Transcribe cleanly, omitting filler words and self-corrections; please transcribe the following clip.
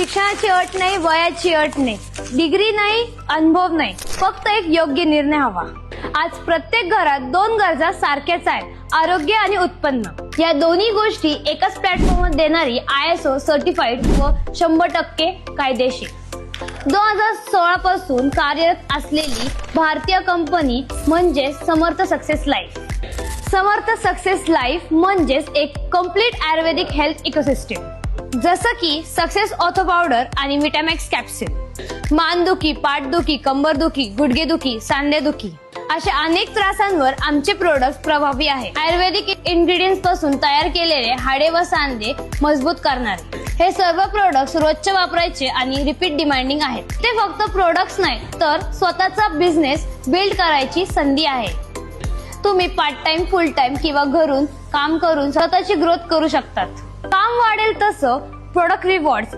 शिक्षणाची अट नाही, वयाची अट नाही, डिग्री नाही, अनुभव नाही, फक्त एक योग्य निर्णय हवा. आज प्रत्येक घरात दोन गरजा सारख्याच आहेत, आरोग्य आणि उत्पन्न. या दोन्ही गोष्टी एकाच प्लॅटफॉर्मवर देणारी ISO सर्टिफाईड व 100% कायदेशीर 2016 पासून कार्यरत असलेली भारतीय कंपनी म्हणजे समर्थ सक्सेस लाईफ. समर्थ सक्सेस लाईफ म्हणजेच एक कम्प्लीट आयुर्वेदिक हेल्थ इकोसिस्टम. जसं की सक्सेस ऑर्थो पावडर आणि विटामॅक्स कॅप्सूल. मानदुखी, पाठदुखी, कंबरदुखी, गुडघेदुखी, सांधेदुखी अशा अनेक त्रासांवर आमचे प्रोडक्ट प्रभावी आहे. आयुर्वेदिक इन्ग्रेडियंट्स पासून तयार केलेले हाडे व सांधे मजबूत करणारे हे सर्व प्रोडक्ट्स रोजचे वापरायचे आणि रिपीट डिमांडिंग आहेत. ते फक्त प्रोडक्ट्स नाही तर स्वतःचा बिझनेस बिल्ड करायची संधी आहे. तुम्ही पार्ट टाइम, फुल टाइम किंवा घरून काम करून स्वतःची ग्रोथ करू शकतात. काम वाढेल तसं प्रोडक्ट रिवॉर्ड्स